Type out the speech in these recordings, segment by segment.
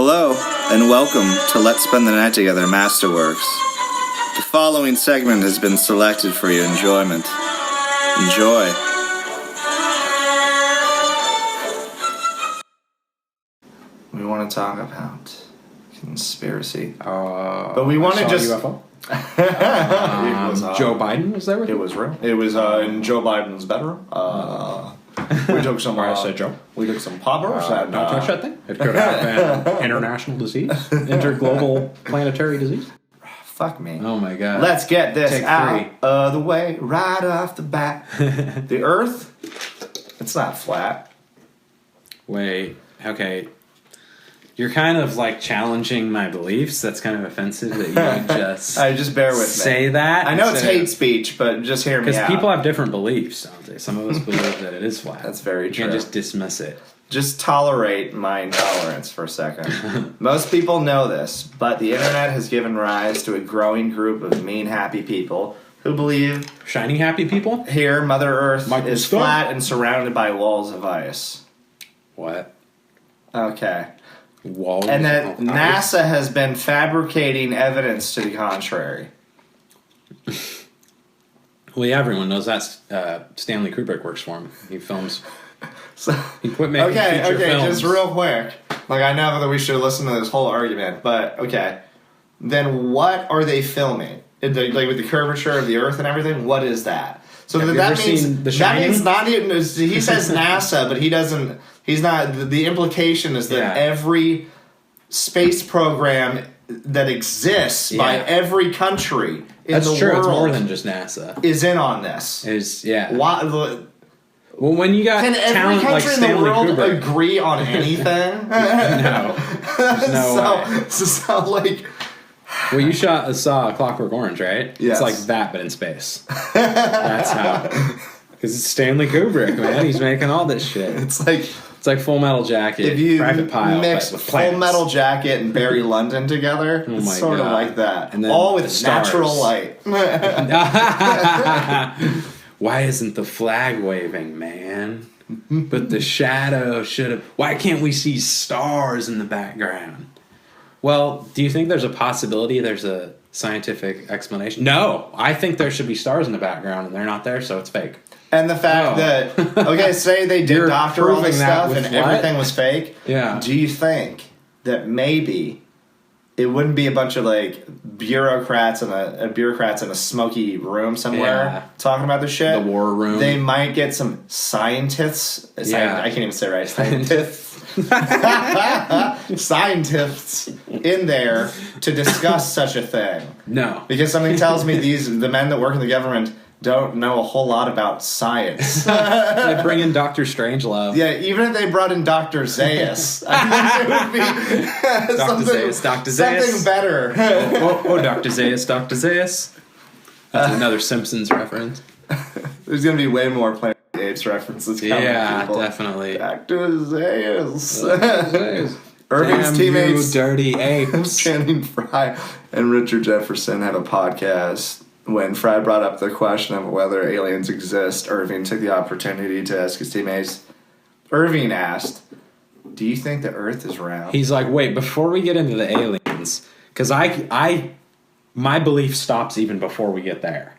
Hello, and welcome to Let's Spend the Night Together Masterworks. The following segment has been selected for your enjoyment. Enjoy. We want to talk about conspiracy. But we want to just... UFO? Joe Biden was there with It was real. It was in Joe Biden's bedroom. We took some... I said Joe. We took some poppers. Don't touch that thing. It could have been international disease. Interglobal planetary disease. Fuck me. Oh my god. Let's get this Take out three. of the way right off the bat. The Earth, it's not flat. Wait. Okay. You're kind of like challenging my beliefs. That's kind of offensive that you just Just bear with me. say that. I know it's hate speech, but just hear me out. Because people have different beliefs, don't they? Some of us believe that it is flat. That's very true. You can't just dismiss it. Just tolerate my intolerance for a second. Most people know this, but the internet has given rise to a growing group of mean, happy people who believe Shiny happy people? here Mother Earth Michael is Stone. flat and surrounded by walls of ice. What? Okay. Walls And that of ice? NASA has been fabricating evidence to the contrary. Well, yeah, everyone knows that's Stanley Kubrick works for him. He films. So, He quit making feature films. just real quick. Like, I know that we should listen to this whole argument, but okay. Then what are they filming? Like with the curvature of the Earth and everything? What is that? So Have you that ever means seen The that means Shining? not even. He says NASA, but he doesn't. He's not. The implication is that every space program that exists by every country in That's the true. world It's more than just NASA. is in on this. Why? Well, when you got Can every talent country like in the Stanley world Kubrick, agree on anything? no, there's no way. So like, Well, you saw Clockwork Orange, right? Yes. It's like that, but in space. That's how. Because it's Stanley Kubrick, man. He's making all this shit. it's like Full Metal Jacket, if you Private Pile, mix but with Full planets. Metal Jacket and Barry London together, Oh it's my sort of God. like that. And then all the with stars. natural light. Why isn't the flag waving, man? But the shadow should have. Why can't we see stars in the background? Well, do you think there's a possibility there's a scientific explanation? No, I think there should be stars in the background and they're not there, so it's fake. And the fact that say they did You're doctor all this proving that stuff with and what? everything was fake. Yeah. Do you think that maybe it wouldn't be a bunch of like bureaucrats in a smoky room somewhere talking about this shit? The war room. They might get some scientists. Yeah. I can't even say it right. Scientists in there to discuss such a thing. No. Because something tells me the men that work in the government don't know a whole lot about science. They bring in Dr. Strangelove. Yeah, even if they brought in Dr. Zaius, I think it would be something better. Oh, Dr. Zaius, Dr. Zaius. That's another Simpsons reference. There's going to be way more Planet of the Apes references coming. Yeah, people. definitely. Dr. Zaius. Irving's Irving's teammates, you dirty apes. Channing Frye and Richard Jefferson, have a podcast. When Fry brought up the question of whether aliens exist, Irving took the opportunity to ask his teammates. Irving asked, "Do you think the Earth is round?" He's like, wait, before we get into the aliens, because my belief stops even before we get there.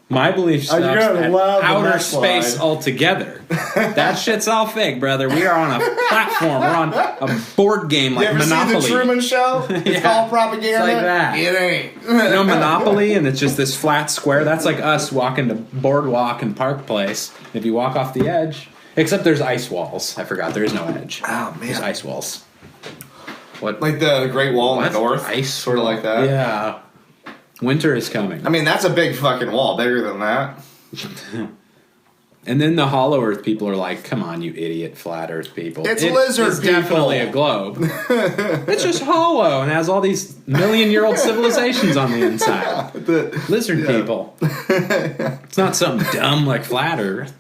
My belief stops you're gonna at love the outer next space slide. altogether. That shit's all fake, brother. We are on a platform. We're on a board game like You ever Monopoly. see the Truman Show? It's all propaganda. It's like that. It ain't. You know Monopoly, and it's just this flat square? That's like us walking to Boardwalk and Park Place. If you walk off the edge, except there's ice walls. I forgot, there is no edge. Oh, man. There's ice walls. What? Like the Great Wall in the north? Ice? Sort of like that? Yeah. Winter is coming. I mean, that's a big fucking wall, bigger than that. And then the Hollow Earth people are like, come on, you idiot fhat Earth people. It's lizard it's people. Definitely a globe. It's just hollow and has all these million-year-old civilizations on the inside. Lizard people. It's not something dumb like flat Earth.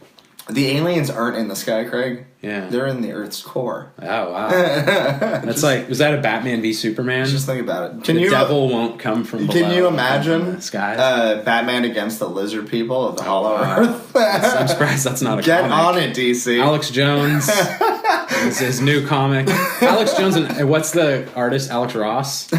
The aliens aren't in the sky, Craig. Yeah. They're in the Earth's core. Oh, wow. That's like, was that a Batman v Superman? Just think about it. The devil won't come from below. Can you imagine the skies? Batman against the lizard people of the Hollow Earth? I'm surprised that's not a Get comic. on it, DC. Alex Jones is his new comic. Alex Jones and what's the artist? Alex Ross?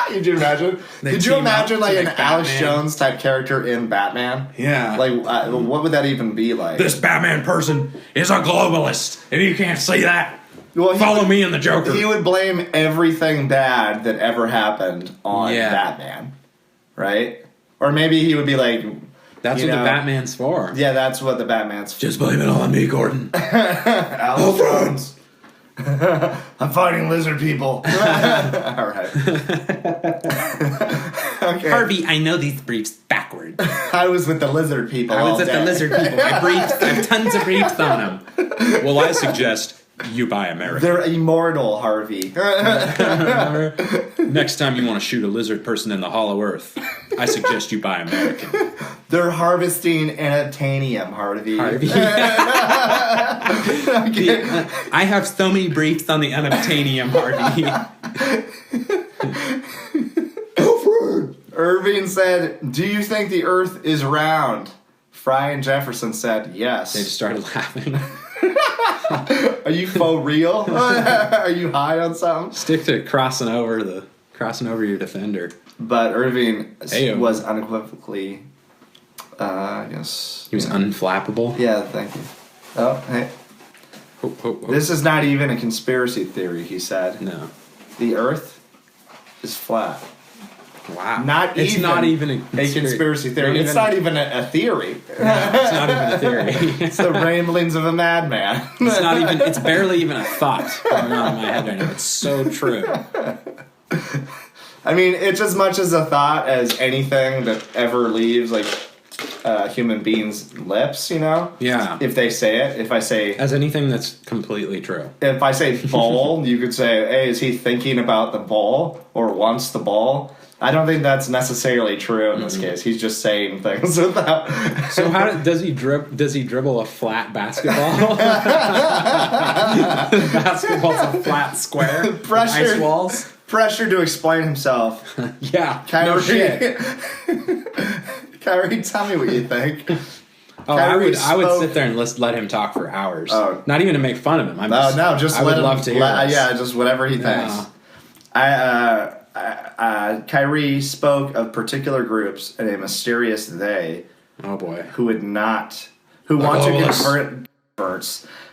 Could you imagine? Could you imagine like an Alex Jones type character in Batman? Yeah. Like, what would that even be like? This Batman person is a globalist. If you can't see that, follow me and the Joker. He would blame everything bad that ever happened on Batman, right? Or maybe he would be like, that's what the Batman's for. Yeah, that's what the Batman's for. Just blame it all on me, Gordon. Alex Jones. I'm fighting lizard people. All right. Okay. Harvey, I know these briefs backwards. I was with the lizard people. I was at the lizard people. I have tons of briefs on them. Well, I suggest you buy American. They're immortal, Harvey. Next time you want to shoot a lizard person in the Hollow Earth, I suggest you buy American. They're harvesting unobtainium, Harvey. Okay. I have so many briefs on the unobtainium, Harvey. Irving said, "Do you think the Earth is round?" Fry and Jefferson said, "Yes." They just started laughing. Are you faux real? Are you high on something? Stick to crossing over your defender. But Irving was unequivocally, I guess. He was unflappable. Yeah, thank you. Oh, hey. This is not even a conspiracy theory, he said. No. The Earth is flat. Wow. It's not even a conspiracy theory. It's not even a theory. No, it's not even a theory. It's the ramblings of a madman. It's barely even a thought going on in my head right now. It's so true. I mean, it's as much as a thought as anything that ever leaves, like, human beings' lips, you know? Yeah. If they say it. If I say... As anything that's completely true. If I say bowl, you could say, hey, is he thinking about the bowl? Or wants the bowl? I don't think that's necessarily true in this case. He's just saying things without... So does he dribble a flat basketball? Basketball's a flat square. Ice walls. Pressure to explain himself. Yeah. Kyrie, no shit. Kyrie, tell me what you think. Oh, I would sit there and let him talk for hours. Oh. Not even to make fun of him. Just I would love to hear this. Yeah, just whatever he thinks. Kyrie spoke of particular groups and a mysterious they. Oh boy. Who want to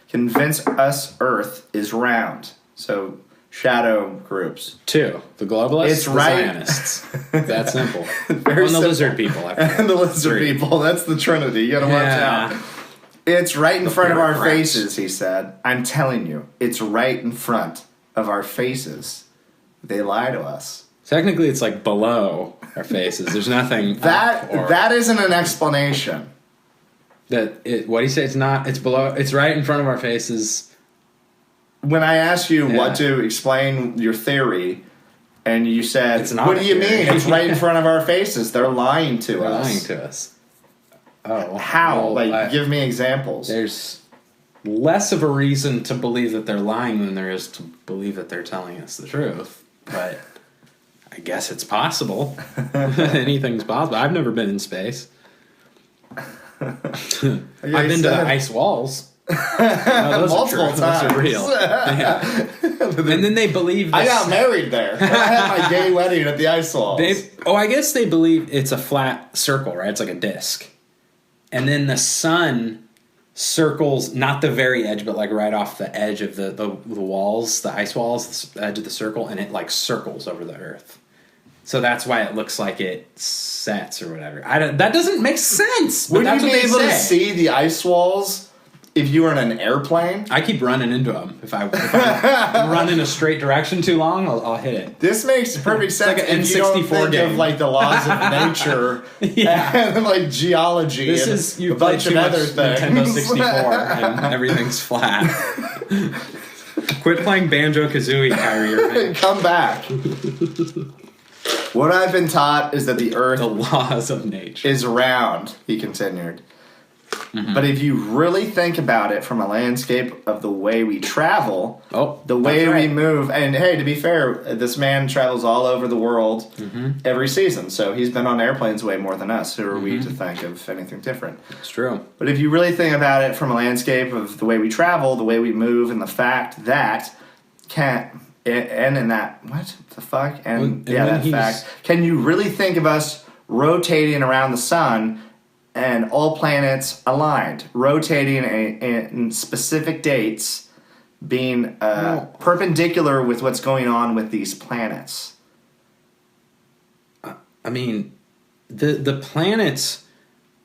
convince us Earth is round. So shadow groups. Two. The globalists, it's right. Zionists. That simple. Very simple. The lizard people. And the lizard people. That's the Trinity. You gotta watch out. It's right in front of our faces, he said. I'm telling you, it's right in front of our faces. They lie to us. Technically, it's like below our faces. There's nothing. That isn't an explanation. What do you say? It's not. It's below. It's right in front of our faces. When I asked you what to explain your theory, and you said, "What do you mean? It's right in front of our faces. They're lying to us." Lying to us. Oh, how? Well, give me examples. There's less of a reason to believe that they're lying than there is to believe that they're telling us the truth. But I guess it's possible. Anything's possible. I've never been in space. I've been to ice walls. No, multiple times. Those are real. Yeah. And then they believe I got married there. I had my gay wedding at the ice walls. I guess they believe it's a flat circle, right? It's like a disc. And then the sun circles, not the very edge, but like right off the edge of the walls, the ice walls, the edge of the circle, and it like circles over the Earth. So that's why it looks like it sets or whatever. That doesn't make sense. Would you be able to see the ice walls if you were in an airplane? I keep running into them. If I run in a straight direction too long, I'll hit it. This makes perfect sense. It's like an N64 you don't think game. Of like the laws of nature and like geology. This and is you a bunch of other things. Nintendo 64 and everything's flat. Quit playing Banjo-Kazooie, Kyrie Irving. Come back. What I've been taught is that the Earth, the laws of nature, is round. He continued. But if you really think about it from a landscape of the way we travel, the way we move, and hey, to be fair, this man travels all over the world every season, so he's been on airplanes way more than us. Who are we to think of anything different? It's true. But if you really think about it from a landscape of the way we travel, the way we move, and the fact that can you really think of us rotating around the sun and all planets aligned, rotating in specific dates, being perpendicular with what's going on with these planets? I mean, the planets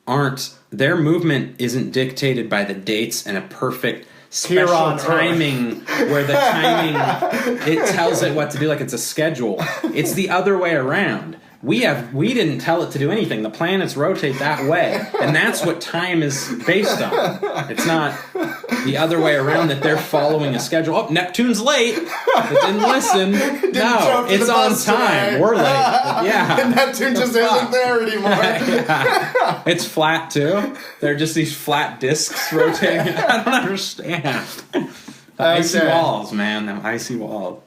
aren't, their movement isn't dictated by the dates and a perfect special timing where the timing, it tells it what to do like it's a schedule. It's the other way around. We didn't tell it to do anything. The planets rotate that way, and that's what time is based on. It's not the other way around that they're following a schedule. Oh, Neptune's late. It didn't listen. No, it's on time. Today. We're late. Yeah. Neptune just isn't there anymore. Yeah. It's flat too. They're just these flat discs rotating. I don't understand. Icy walls, man. Them icy walls.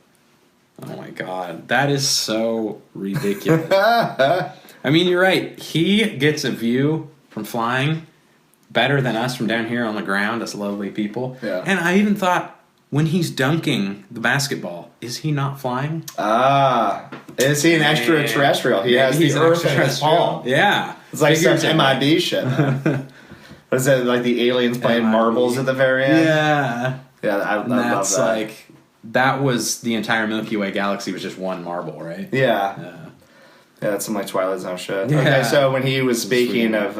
Oh my god, that is so ridiculous. I mean, you're right. He gets a view from flying better than us from down here on the ground, us lovely people. Yeah. And I even thought, when he's dunking the basketball, is he not flying? Is he an extraterrestrial? He has the Earth in his palm. Yeah. It's like some MIB shit. What is it, like the aliens playing marbles at the very end? Yeah. Yeah, I love that. That was the entire Milky Way galaxy was just one marble, right? Yeah, that's some like Twilight Zone shit. Yeah. Okay, so when he was speaking of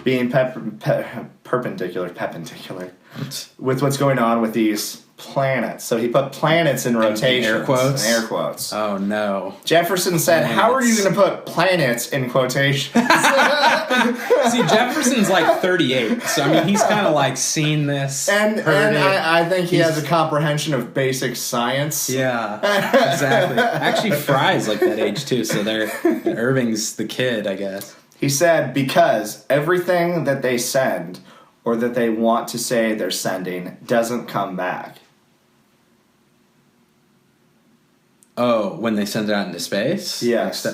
being perpendicular with what's going on with these planets, so he put planets in rotation. Air quotes? Air quotes. Oh, no. Jefferson said, how are you going to put planets in quotation? See, Jefferson's like 38, so I mean, he's kind of like seen this. And I think he has a comprehension of basic science. Yeah, exactly. Actually, Fry's like that age too, so Irving's the kid, I guess. He said, because everything that they send or that they want to say they're sending doesn't come back. Oh, when they send it out into space? Yes.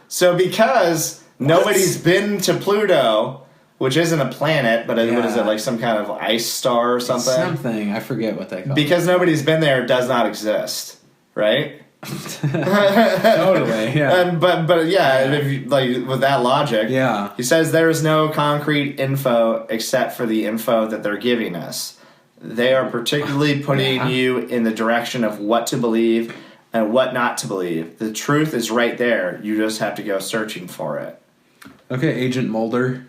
So because nobody's been to Pluto, which isn't a planet, but what is it, like some kind of ice star or something? Something. I forget what they call it. Because nobody's been there, it does not exist, right? Totally, yeah. But yeah, if you, like with that logic, yeah. He says there is no concrete info except for the info that they're giving us. They are particularly putting you in the direction of what to believe and what not to believe. The truth is right there. You just have to go searching for it. Okay, Agent Mulder.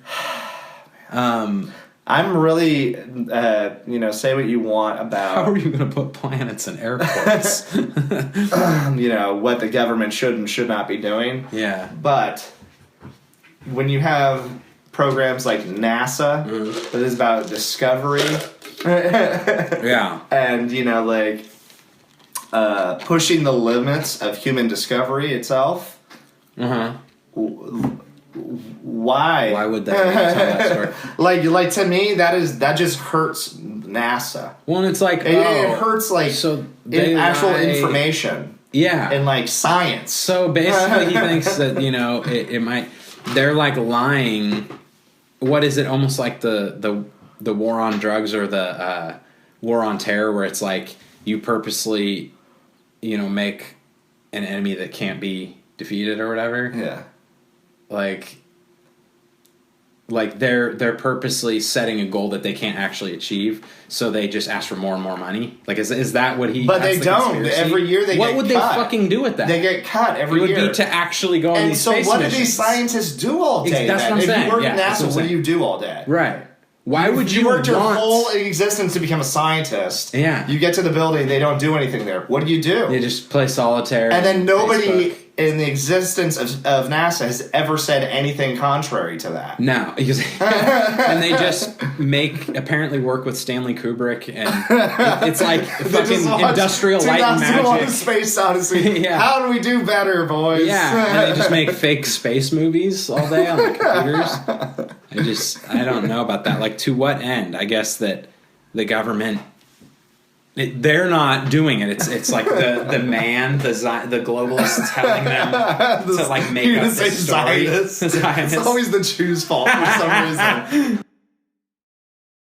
I'm really, say what you want about... How are you going to put planets in air quotes? What the government should and should not be doing. Yeah. But when you have programs like NASA, that is about discovery... yeah. And, pushing the limits of human discovery itself. Uh-huh. Why would that tell that story? like to me that just hurts NASA. Well, it's like it hurts actual information. Yeah. And like science. So basically he thinks that, it might, they're like lying. What is it? Almost like the war on drugs or the war on terror, where it's like you purposely, make an enemy that can't be defeated or whatever. Yeah. Like they're purposely setting a goal that they can't actually achieve, so they just ask for more and more money. Like, is that what he? But they don't. Conspiracy? Every year they what get would cut. They fucking do with that? They get cut every year. It would be to actually go on these space so what missions. do these scientists do all day? That's what I'm saying. If you work at NASA, what do you do all day? Right. Why would you work your whole existence to become a scientist? Yeah. You get to the building, they don't do anything there. What do? They just play solitaire. And then nobody in the existence of NASA has ever said anything contrary to that. No, because and they just apparently work with Stanley Kubrick, and it's like fucking Industrial Light and Magic. Space Odyssey. Yeah. How do we do better, boys? Yeah, and they just make fake space movies all day on the computers. I don't know about that. Like, to what end? I guess that the government, they're not doing it. It's like the globalist telling them to like make up the story. It's always the Jews' fault for some reason.